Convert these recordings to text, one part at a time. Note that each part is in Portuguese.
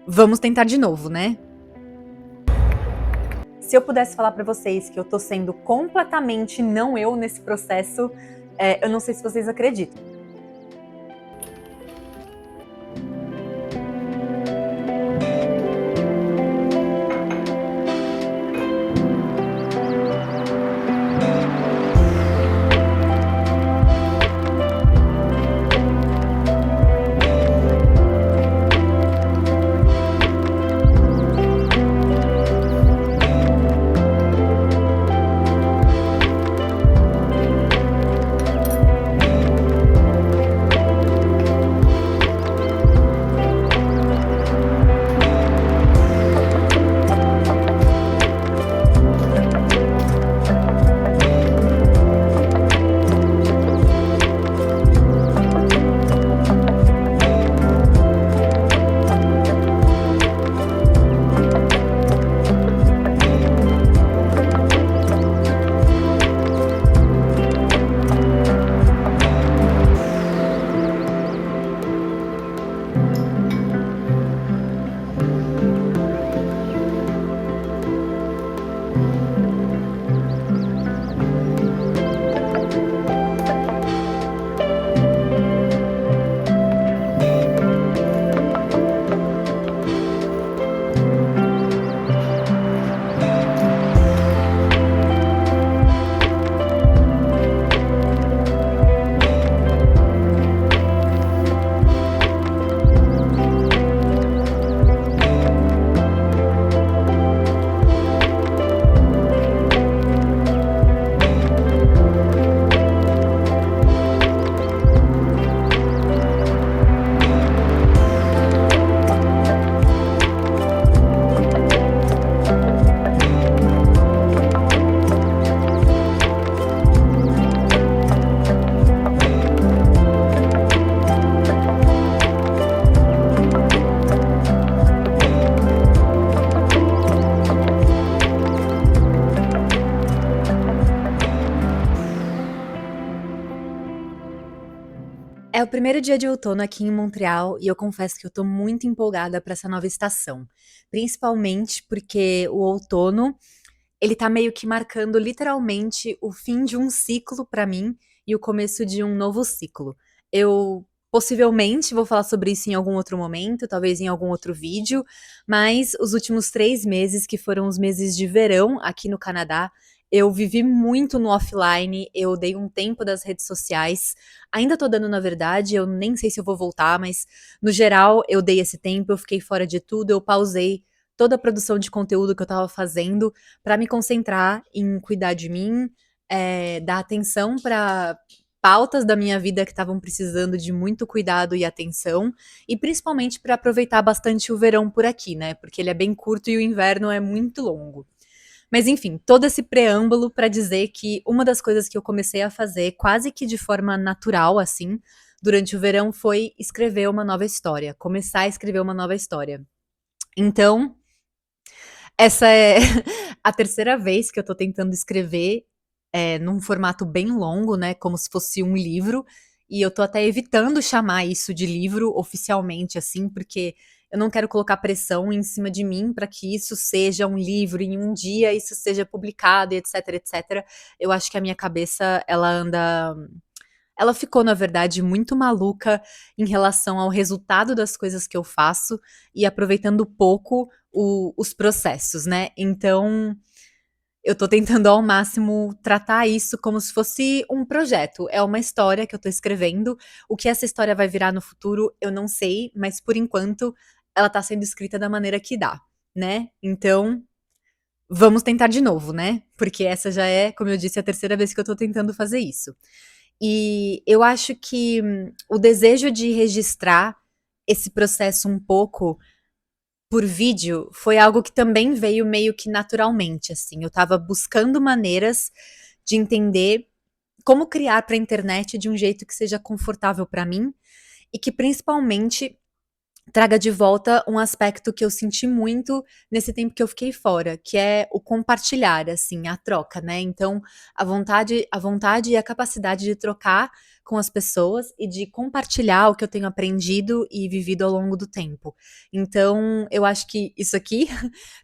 Vamos tentar de novo, né? Se eu pudesse falar pra vocês que eu tô sendo completamente não eu nesse processo, eu não sei se vocês acreditam. É o primeiro dia de outono aqui em Montreal e eu confesso que eu tô muito empolgada pra essa nova estação. Principalmente porque o outono, ele tá meio que marcando literalmente o fim de um ciclo pra mim e o começo de um novo ciclo. Eu possivelmente vou falar sobre isso em algum outro momento, talvez em algum outro vídeo, mas os últimos 3 meses, que foram os meses de verão aqui no Canadá, eu vivi muito no offline, eu dei um tempo das redes sociais. Ainda tô dando, na verdade, eu nem sei se eu vou voltar, mas no geral eu dei esse tempo, eu fiquei fora de tudo, eu pausei toda a produção de conteúdo que eu estava fazendo para me concentrar em cuidar de mim, dar atenção para pautas da minha vida que estavam precisando de muito cuidado e atenção, e principalmente para aproveitar bastante o verão por aqui, né? Porque ele é bem curto e o inverno é muito longo. Mas enfim, todo esse preâmbulo para dizer que uma das coisas que eu comecei a fazer quase que de forma natural, assim, durante o verão foi escrever uma nova história, começar a escrever uma nova história. Então, essa é a terceira vez que eu tô tentando escrever, num formato bem longo, né, como se fosse um livro, e eu tô até evitando chamar isso de livro oficialmente, assim, porque eu não quero colocar pressão em cima de mim para que isso seja um livro, em um dia isso seja publicado e etc, etc. Eu acho que a minha cabeça, ela ficou, na verdade, muito maluca em relação ao resultado das coisas que eu faço e aproveitando pouco os processos, né? Então, eu tô tentando ao máximo tratar isso como se fosse um projeto. É uma história que eu tô escrevendo. O que essa história vai virar no futuro, eu não sei, mas por enquanto ela tá sendo escrita da maneira que dá, né? Então, vamos tentar de novo, né? Porque essa já é, como eu disse, a terceira vez que eu tô tentando fazer isso. E eu acho que o desejo de registrar esse processo um pouco por vídeo foi algo que também veio meio que naturalmente, assim. Eu estava buscando maneiras de entender como criar para a internet de um jeito que seja confortável para mim e que principalmente traga de volta um aspecto que eu senti muito nesse tempo que eu fiquei fora, que é o compartilhar, assim, a troca, né. Então, a vontade e a capacidade de trocar com as pessoas e de compartilhar o que eu tenho aprendido e vivido ao longo do tempo. Então, eu acho que isso aqui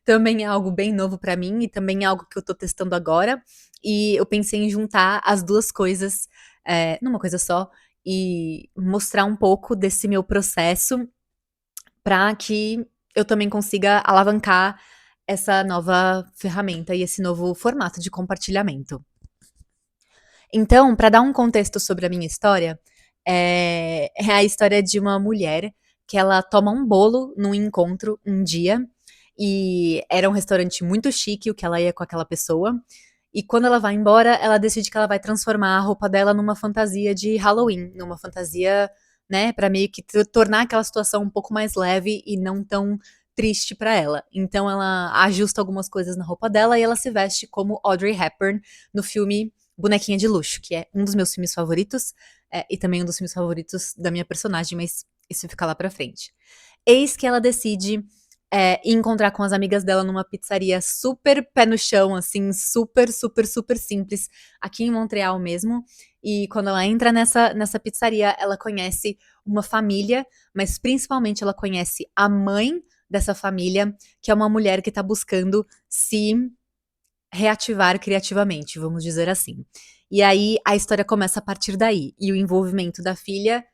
também é algo bem novo pra mim e também é algo que eu tô testando agora, e eu pensei em juntar as 2 coisas, numa coisa só, e mostrar um pouco desse meu processo para que eu também consiga alavancar essa nova ferramenta e esse novo formato de compartilhamento. Então, para dar um contexto sobre a minha história, é a história de uma mulher que ela toma um bolo num encontro um dia, e era um restaurante muito chique o que ela ia com aquela pessoa, e quando ela vai embora, ela decide que ela vai transformar a roupa dela numa fantasia de Halloween, numa fantasia, né, pra meio que tornar aquela situação um pouco mais leve e não tão triste pra ela. Então ela ajusta algumas coisas na roupa dela e ela se veste como Audrey Hepburn no filme Bonequinha de Luxo, que é um dos meus filmes favoritos, e também um dos filmes favoritos da minha personagem, mas isso fica lá pra frente. Eis que ela decide encontrar com as amigas dela numa pizzaria super pé no chão, assim, super, super, super simples, aqui em Montreal mesmo. E quando ela entra nessa pizzaria, ela conhece uma família, mas principalmente ela conhece a mãe dessa família, que é uma mulher que tá buscando se reativar criativamente, vamos dizer assim. E aí a história começa a partir daí, e o envolvimento da filha,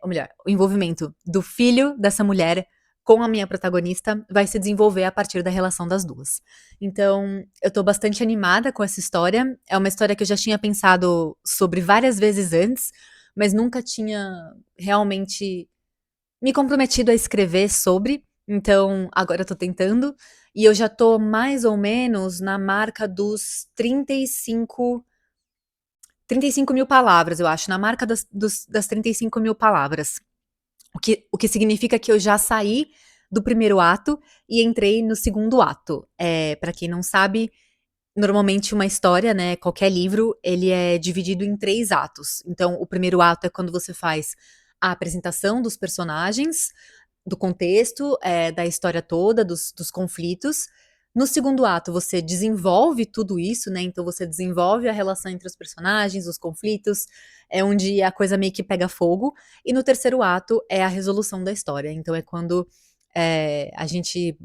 ou melhor, o envolvimento do filho dessa mulher com a minha protagonista vai se desenvolver a partir da relação das duas. Então, eu tô bastante animada com essa história. É uma história que eu já tinha pensado sobre várias vezes antes, mas nunca tinha realmente me comprometido a escrever sobre, então agora eu tô tentando, e eu já tô mais ou menos na marca dos 35.000 palavras, eu acho, na marca das 35.000 palavras. O que significa que eu já saí do primeiro ato e entrei no segundo ato. Para quem não sabe, normalmente uma história, né, qualquer livro, ele é dividido em 3 atos. Então o primeiro ato é quando você faz a apresentação dos personagens, do contexto, da história toda, dos conflitos. No segundo ato, você desenvolve tudo isso, né, então você desenvolve a relação entre os personagens, os conflitos, é onde a coisa meio que pega fogo. E no terceiro ato é a resolução da história, então é quando, a gente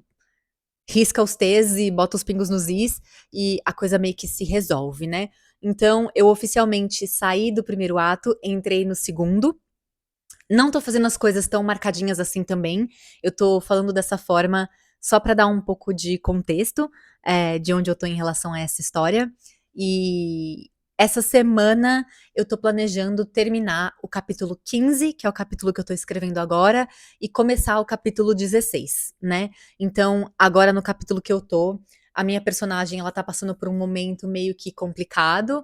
risca os T's e bota os pingos nos is, e a coisa meio que se resolve, né. Então eu oficialmente saí do primeiro ato, entrei no segundo, não tô fazendo as coisas tão marcadinhas assim também, eu tô falando dessa forma só pra dar um pouco de contexto, de onde eu tô em relação a essa história. E essa semana eu tô planejando terminar o capítulo 15, que é o capítulo que eu tô escrevendo agora, e começar o capítulo 16, né. Então, agora no capítulo que eu tô, a minha personagem ela tá passando por um momento meio que complicado,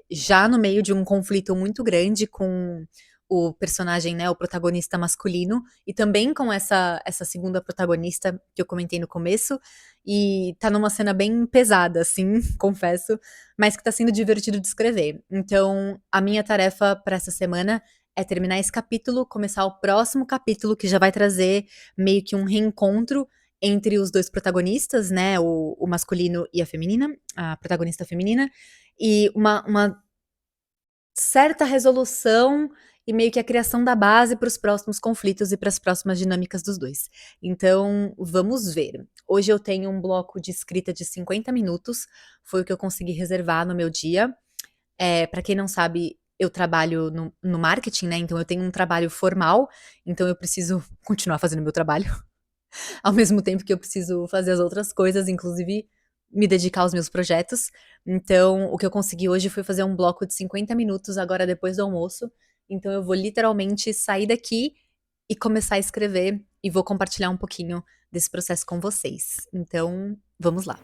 já no meio de um conflito muito grande com o personagem, né, o protagonista masculino, e também com essa segunda protagonista que eu comentei no começo, e tá numa cena bem pesada, assim, confesso, mas que tá sendo divertido de escrever. Então, a minha tarefa pra essa semana é terminar esse capítulo, começar o próximo capítulo, que já vai trazer meio que um reencontro entre os 2 protagonistas, né, o masculino e a feminina, a protagonista feminina, e uma certa resolução e meio que a criação da base para os próximos conflitos e para as próximas dinâmicas dos 2. Então, vamos ver. Hoje eu tenho um bloco de escrita de 50 minutos, foi o que eu consegui reservar no meu dia. Pra quem não sabe, eu trabalho no marketing, né, então eu tenho um trabalho formal, então eu preciso continuar fazendo meu trabalho, ao mesmo tempo que eu preciso fazer as outras coisas, inclusive me dedicar aos meus projetos. Então, o que eu consegui hoje foi fazer um bloco de 50 minutos agora depois do almoço. Então eu vou literalmente sair daqui e começar a escrever e vou compartilhar um pouquinho desse processo com vocês. Então, vamos lá.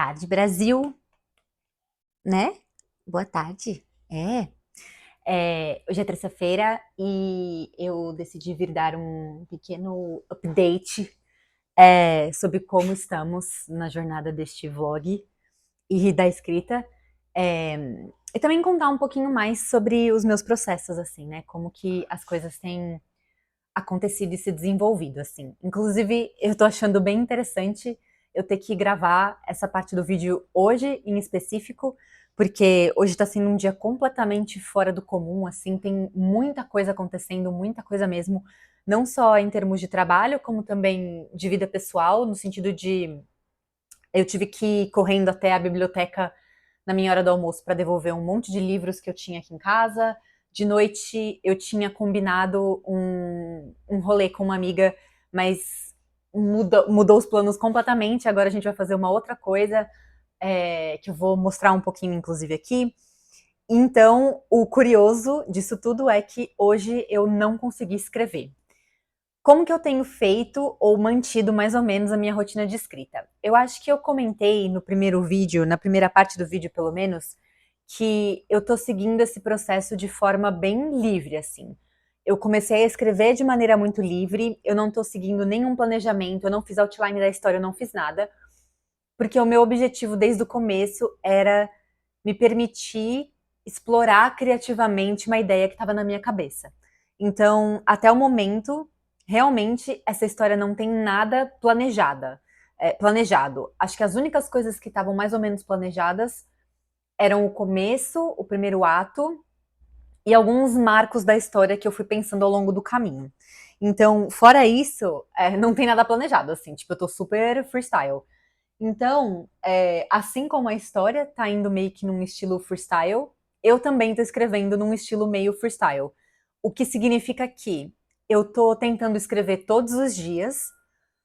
tarde, Brasil, né? Boa tarde. Hoje é terça-feira e eu decidi vir dar um pequeno update sobre como estamos na jornada deste vlog e da escrita. E também contar um pouquinho mais sobre os meus processos, assim, né? Como que as coisas têm acontecido e se desenvolvido, assim. Inclusive, eu tô achando bem interessante eu ter que gravar essa parte do vídeo hoje, em específico, porque hoje tá sendo um dia completamente fora do comum, assim, tem muita coisa acontecendo, muita coisa mesmo, não só em termos de trabalho, como também de vida pessoal, no sentido de eu tive que ir correndo até a biblioteca na minha hora do almoço para devolver um monte de livros que eu tinha aqui em casa. De noite eu tinha combinado um rolê com uma amiga, mas mudou os planos completamente. Agora a gente vai fazer uma outra coisa, que eu vou mostrar um pouquinho, inclusive, aqui. Então, o curioso disso tudo é que hoje eu não consegui escrever. Como que eu tenho feito ou mantido mais ou menos a minha rotina de escrita? Eu acho que eu comentei no primeiro vídeo, na primeira parte do vídeo pelo menos, que eu tô seguindo esse processo de forma bem livre, assim. Eu comecei a escrever de maneira muito livre, eu não tô seguindo nenhum planejamento, eu não fiz outline da história, eu não fiz nada, porque o meu objetivo desde o começo era me permitir explorar criativamente uma ideia que estava na minha cabeça. Então, até o momento, realmente, essa história não tem nada planejado. Acho que as únicas coisas que estavam mais ou menos planejadas eram o começo, o primeiro ato e alguns marcos da história que eu fui pensando ao longo do caminho. Então, fora isso, não tem nada planejado, assim, tipo, eu tô super freestyle. Então, assim como a história tá indo meio que num estilo freestyle, eu também tô escrevendo num estilo meio freestyle. O que significa que eu tô tentando escrever todos os dias,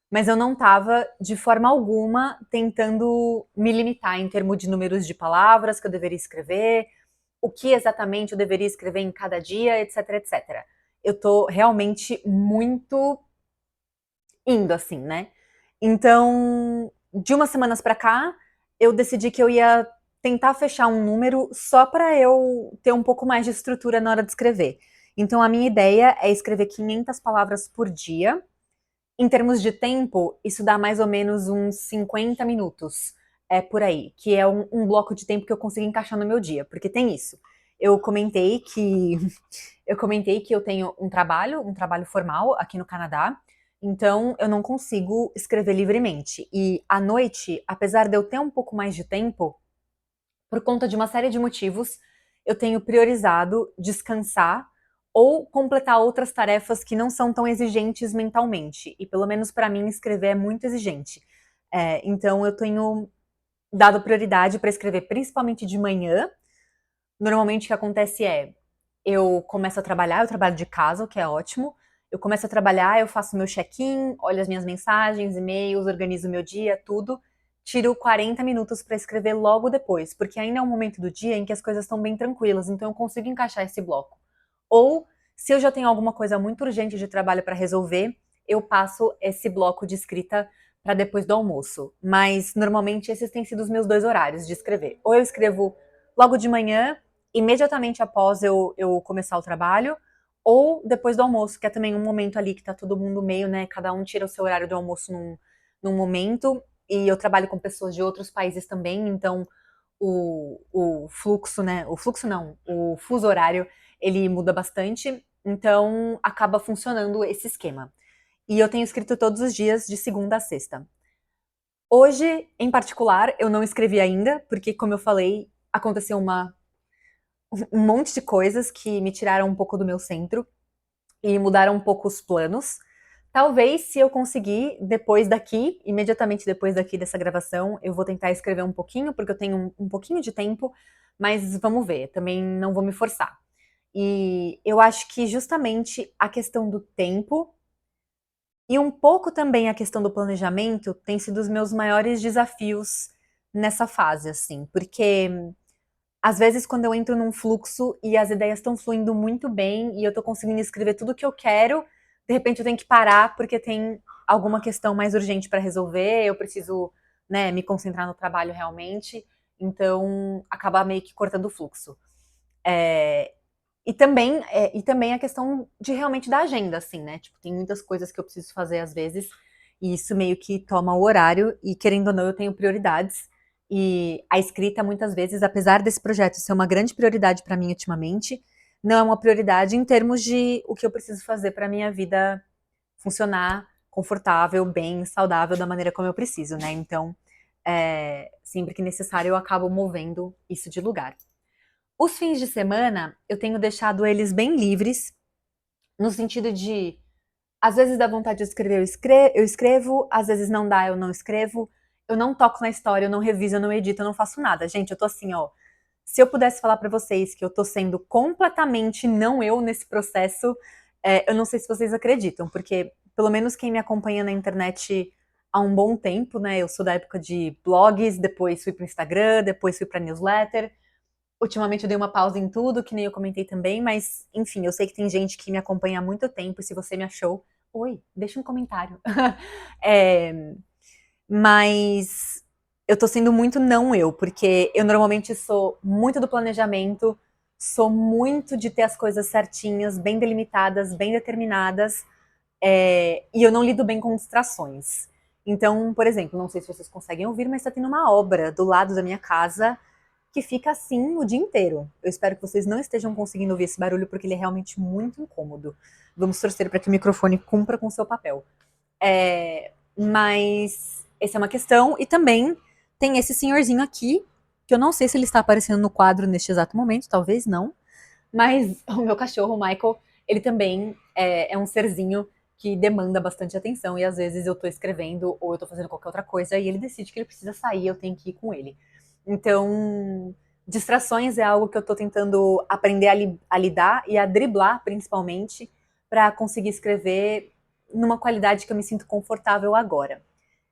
mas eu não tava, de forma alguma, tentando me limitar em termos de números de palavras que eu deveria escrever, o que exatamente eu deveria escrever em cada dia, etc, etc. Eu tô realmente muito indo assim, né? Então, de umas semanas pra cá, eu decidi que eu ia tentar fechar um número só para eu ter um pouco mais de estrutura na hora de escrever. Então, a minha ideia é escrever 500 palavras por dia. Em termos de tempo, isso dá mais ou menos uns 50 minutos, por aí, que é um bloco de tempo que eu consigo encaixar no meu dia, porque tem isso. Eu comentei que eu tenho um trabalho formal aqui no Canadá, então eu não consigo escrever livremente. E à noite, apesar de eu ter um pouco mais de tempo, por conta de uma série de motivos, eu tenho priorizado descansar ou completar outras tarefas que não são tão exigentes mentalmente. E pelo menos para mim, escrever é muito exigente. Então eu tenho dado prioridade para escrever principalmente de manhã. Normalmente o que acontece eu começo a trabalhar, eu trabalho de casa, o que é ótimo. Eu começo a trabalhar, eu faço meu check-in, olho as minhas mensagens, e-mails, organizo o meu dia, tudo. Tiro 40 minutos para escrever logo depois, porque ainda é um momento do dia em que as coisas estão bem tranquilas, então eu consigo encaixar esse bloco. Ou, se eu já tenho alguma coisa muito urgente de trabalho para resolver, eu passo esse bloco de escrita para depois do almoço. Mas, normalmente, esses têm sido os meus dois horários de escrever. Ou eu escrevo logo de manhã, imediatamente após eu começar o trabalho, ou depois do almoço, que é também um momento ali que tá todo mundo meio, né, cada um tira o seu horário do almoço num momento, e eu trabalho com pessoas de outros países também, então o fluxo, né, o fluxo não, o fuso horário, ele muda bastante, então acaba funcionando esse esquema. E eu tenho escrito todos os dias, de segunda a sexta. Hoje, em particular, eu não escrevi ainda, porque, como eu falei, aconteceu um monte de coisas que me tiraram um pouco do meu centro e mudaram um pouco os planos. Talvez, se eu conseguir, depois daqui, imediatamente depois daqui dessa gravação, eu vou tentar escrever um pouquinho, porque eu tenho um pouquinho de tempo, mas vamos ver, também não vou me forçar. E eu acho que justamente a questão do tempo e um pouco também a questão do planejamento tem sido os meus maiores desafios nessa fase, assim, porque às vezes, quando eu entro num fluxo e as ideias estão fluindo muito bem e eu tô conseguindo escrever tudo o que eu quero, de repente eu tenho que parar porque tem alguma questão mais urgente para resolver, eu preciso, né, me concentrar no trabalho realmente, então acaba meio que cortando o fluxo. E também a questão de realmente da agenda, assim, né? Tipo, tem muitas coisas que eu preciso fazer às vezes, e isso meio que toma o horário, e querendo ou não, eu tenho prioridades. E a escrita, muitas vezes, apesar desse projeto ser uma grande prioridade para mim ultimamente, não é uma prioridade em termos de o que eu preciso fazer para minha vida funcionar confortável, bem, saudável, da maneira como eu preciso, né? Então, sempre que necessário, eu acabo movendo isso de lugar. Os fins de semana, eu tenho deixado eles bem livres, no sentido de, às vezes dá vontade de escrever, eu escrevo, às vezes não dá, eu não escrevo, eu não toco na história, eu não reviso, eu não edito, eu não faço nada. Gente, eu tô assim, ó, se eu pudesse falar pra vocês que eu tô sendo completamente não eu nesse processo, eu não sei se vocês acreditam, porque pelo menos quem me acompanha na internet há um bom tempo, né, eu sou da época de blogs, depois fui pro Instagram, depois fui pra newsletter. Ultimamente eu dei uma pausa em tudo, que nem eu comentei também, mas enfim, eu sei que tem gente que me acompanha há muito tempo, e se você me achou, oi, deixa um comentário. É, mas eu tô sendo muito não eu, porque eu normalmente sou muito do planejamento, sou muito de ter as coisas certinhas, bem delimitadas, bem determinadas, e eu não lido bem com distrações. Então, por exemplo, não sei se vocês conseguem ouvir, mas tá tendo uma obra do lado da minha casa que fica assim o dia inteiro. Eu espero que vocês não estejam conseguindo ouvir esse barulho, porque ele é realmente muito incômodo. Vamos torcer para que o microfone cumpra com o seu papel. Mas essa é uma questão. E também tem esse senhorzinho aqui, que eu não sei se ele está aparecendo no quadro neste exato momento, talvez não. Mas o meu cachorro, o Michael, ele também é um serzinho que demanda bastante atenção. E às vezes eu tô escrevendo ou eu tô fazendo qualquer outra coisa e ele decide que ele precisa sair, eu tenho que ir com ele. Então, distrações é algo que eu tô tentando aprender a lidar e a driblar, principalmente, para conseguir escrever numa qualidade que eu me sinto confortável agora.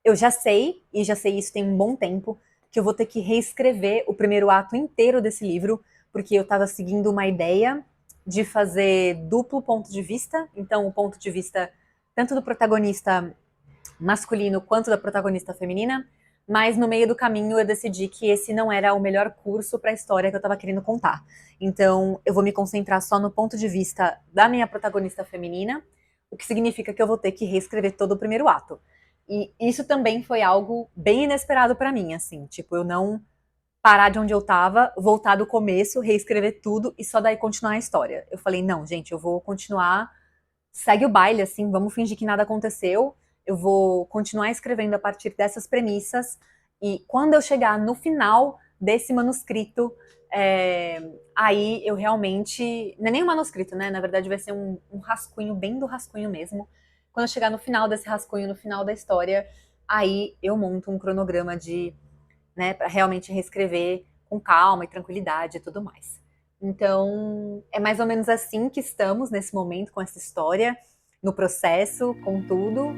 Eu já sei, e já sei isso tem um bom tempo, que eu vou ter que reescrever o primeiro ato inteiro desse livro, porque eu estava seguindo uma ideia de fazer duplo ponto de vista, então o ponto de vista tanto do protagonista masculino quanto da protagonista feminina, mas no meio do caminho eu decidi que esse não era o melhor curso para a história que eu estava querendo contar. Então eu vou me concentrar só no ponto de vista da minha protagonista feminina, o que significa que eu vou ter que reescrever todo o primeiro ato. E isso também foi algo bem inesperado para mim, assim, tipo, eu não parar de onde eu tava, voltar do começo, reescrever tudo e só daí continuar a história. Eu falei, não, gente, eu vou continuar, segue o baile, assim, vamos fingir que nada aconteceu, eu vou continuar escrevendo a partir dessas premissas, e quando eu chegar no final desse manuscrito, aí eu realmente, não é nem um manuscrito, né, na verdade vai ser um rascunho, bem do rascunho mesmo. Quando eu chegar no final desse rascunho, no final da história, aí eu monto um cronograma de, né, para realmente reescrever com calma e tranquilidade e tudo mais. Então, é mais ou menos assim que estamos nesse momento com essa história, no processo, com tudo.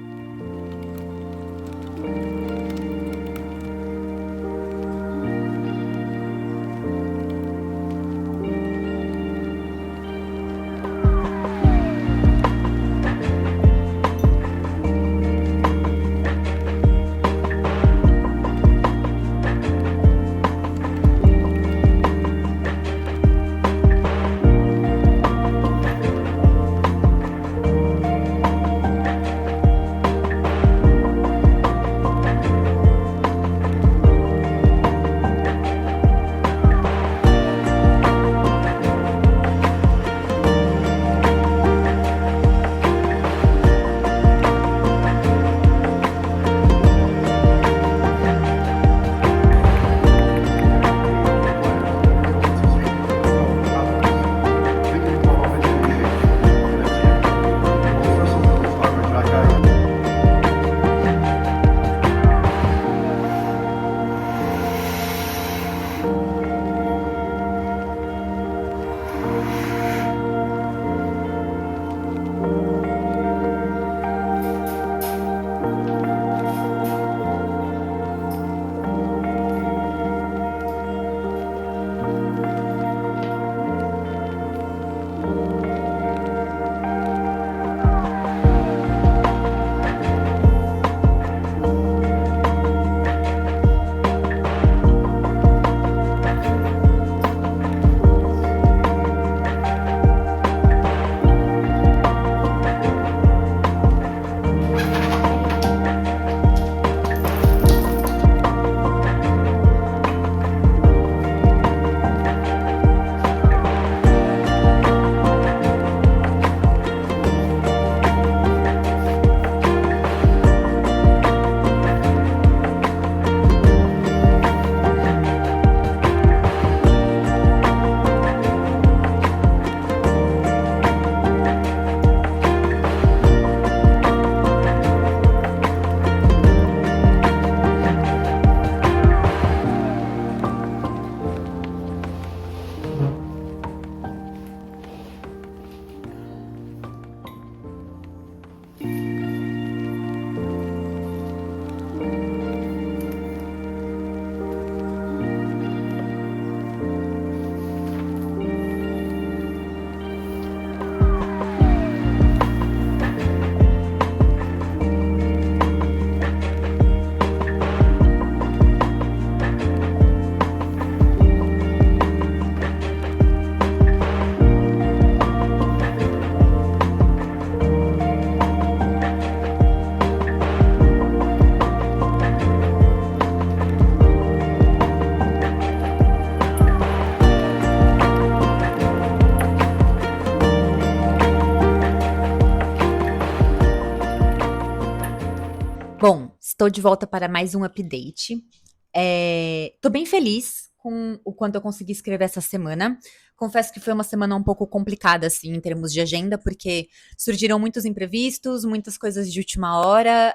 estou de volta para mais um update. Tô bem feliz com o quanto eu consegui escrever essa semana. Confesso que foi uma semana um pouco complicada, assim, em termos de agenda, porque surgiram muitos imprevistos, muitas coisas de última hora.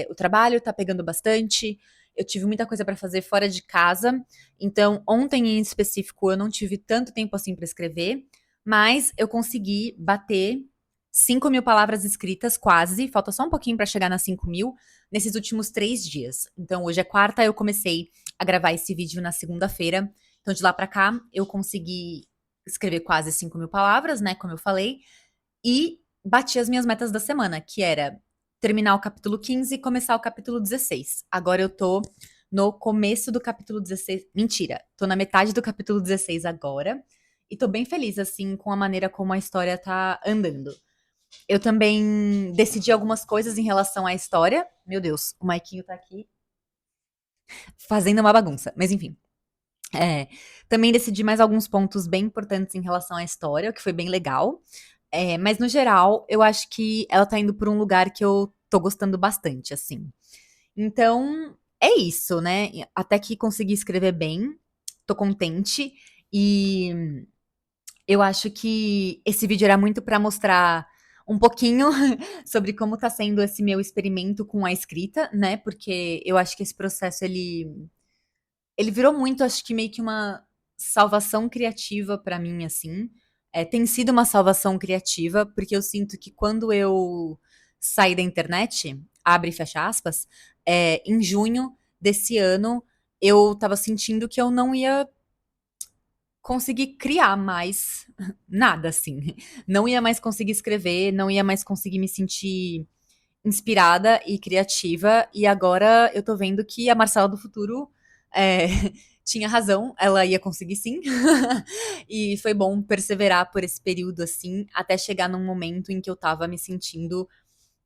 O trabalho tá pegando bastante. Eu tive muita coisa para fazer fora de casa. Então, ontem em específico, eu não tive tanto tempo assim para escrever, mas eu consegui bater 5.000 palavras escritas, quase. Falta só um pouquinho para chegar nas 5.000 nesses últimos 3 dias. Então, hoje é quarta, eu comecei a gravar esse vídeo na segunda-feira. Então, de lá pra cá, eu consegui escrever quase 5.000 palavras, né? Como eu falei, e bati as minhas metas da semana, que era terminar o capítulo 15 e começar o capítulo 16. Agora eu tô no começo do capítulo 16. Mentira, tô na metade do capítulo 16 agora. E tô bem feliz, assim, com a maneira como a história tá andando. Eu também decidi algumas coisas em relação à história. Meu Deus, o Maiquinho tá aqui fazendo uma bagunça. Mas enfim. É, também decidi mais alguns pontos bem importantes em relação à história, o que foi bem legal. Mas no geral, eu acho que ela tá indo por um lugar que eu tô gostando bastante, assim. Então, é isso, né? Até que consegui escrever bem, tô contente. E eu acho que esse vídeo era muito para mostrar um pouquinho sobre como tá sendo esse meu experimento com a escrita, né? Porque eu acho que esse processo ele virou muito, acho que meio que uma salvação criativa para mim, assim. Tem sido uma salvação criativa, porque eu sinto que quando eu saí da internet, abre e fecha aspas, em junho desse ano, eu tava sentindo que eu não ia conseguir criar mais nada, assim. Não ia mais conseguir escrever, não ia mais conseguir me sentir inspirada e criativa. E agora eu tô vendo que a Marcela do futuro é, tinha razão, ela ia conseguir sim. E foi bom perseverar por esse período, assim, até chegar num momento em que eu tava me sentindo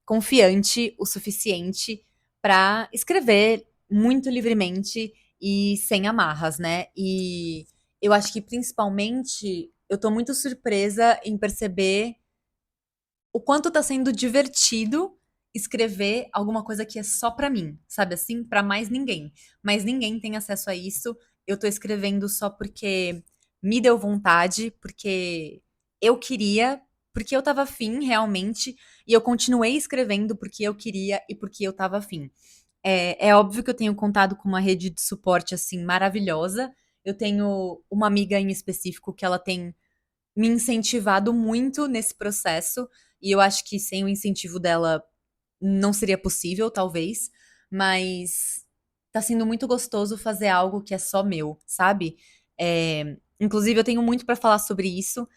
confiante o suficiente para escrever muito livremente e sem amarras, né? E eu acho que principalmente eu tô muito surpresa em perceber o quanto tá sendo divertido escrever alguma coisa que é só pra mim, sabe assim? Pra mais ninguém. Mas ninguém tem acesso a isso. Eu tô escrevendo só porque me deu vontade, porque eu queria, porque eu tava afim realmente, e eu continuei escrevendo porque eu queria e porque eu tava afim. É óbvio que eu tenho contado com uma rede de suporte assim maravilhosa. Eu tenho uma amiga em específico que ela tem me incentivado muito nesse processo, e eu acho que sem o incentivo dela não seria possível, talvez, mas tá sendo muito gostoso fazer algo que é só meu, sabe? Inclusive, eu tenho muito pra falar sobre isso,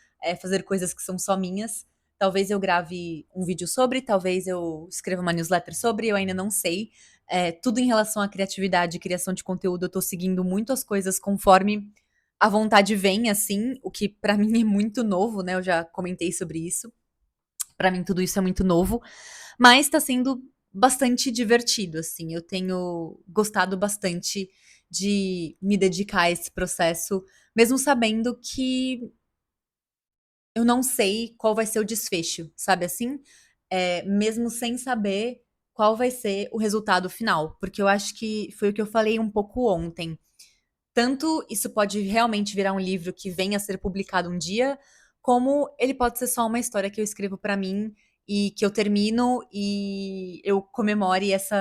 fazer coisas que são só minhas. Talvez eu grave um vídeo sobre, talvez eu escreva uma newsletter sobre, eu ainda não sei. Tudo em relação à criatividade e criação de conteúdo, eu tô seguindo muito as coisas conforme a vontade vem, assim, o que pra mim é muito novo, né? Eu já comentei sobre isso. Pra mim tudo isso é muito novo, mas tá sendo bastante divertido, assim. Eu tenho gostado bastante de me dedicar a esse processo, mesmo sabendo que eu não sei qual vai ser o desfecho, sabe assim? Mesmo sem saber qual vai ser o resultado final, porque eu acho que foi o que eu falei um pouco ontem. Tanto isso pode realmente virar um livro que venha a ser publicado um dia, como ele pode ser só uma história que eu escrevo pra mim e que eu termino e eu comemore esse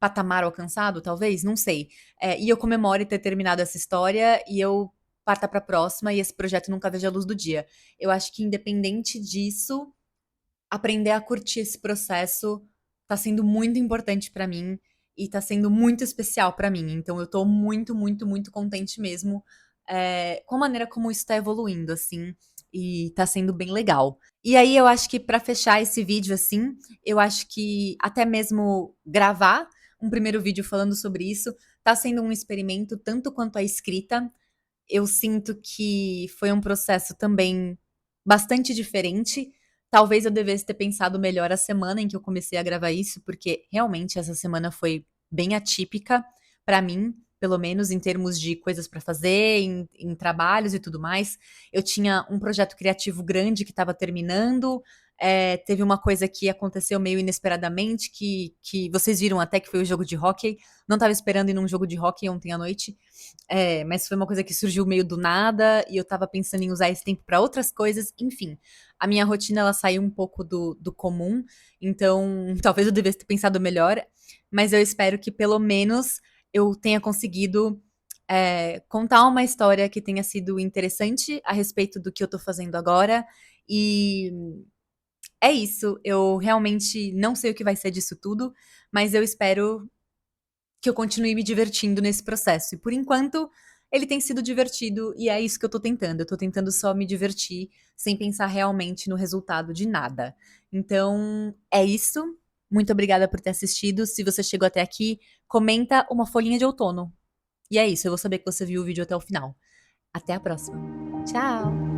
patamar alcançado, talvez, não sei. E eu comemore ter terminado essa história e eu parta pra próxima e esse projeto nunca veja a luz do dia. Eu acho que independente disso, aprender a curtir esse processo tá sendo muito importante pra mim e tá sendo muito especial pra mim. Então eu tô muito, muito, muito contente mesmo, com a maneira como isso tá evoluindo, assim, e tá sendo bem legal. E aí eu acho que pra fechar esse vídeo, assim, eu acho que até mesmo gravar um primeiro vídeo falando sobre isso tá sendo um experimento tanto quanto a escrita. Eu sinto que foi um processo também bastante diferente. Talvez eu devesse ter pensado melhor a semana em que eu comecei a gravar isso, porque realmente essa semana foi bem atípica pra mim, pelo menos em termos de coisas pra fazer, em trabalhos e tudo mais. Eu tinha um projeto criativo grande que estava terminando, Teve uma coisa que aconteceu meio inesperadamente, que vocês viram até que foi o jogo de hóquei. Não estava esperando ir num jogo de hóquei ontem à noite, mas foi uma coisa que surgiu meio do nada e eu estava pensando em usar esse tempo para outras coisas. Enfim, a minha rotina ela saiu um pouco do comum, então talvez eu devesse ter pensado melhor, mas eu espero que pelo menos eu tenha conseguido contar uma história que tenha sido interessante a respeito do que eu tô fazendo agora. E é isso. Eu realmente não sei o que vai ser disso tudo, mas eu espero que eu continue me divertindo nesse processo. E por enquanto, ele tem sido divertido e é isso que eu tô tentando. Eu tô tentando só me divertir sem pensar realmente no resultado de nada. Então, é isso. Muito obrigada por ter assistido. Se você chegou até aqui, comenta uma folhinha de outono. E é isso, eu vou saber que você viu o vídeo até o final. Até a próxima. Tchau!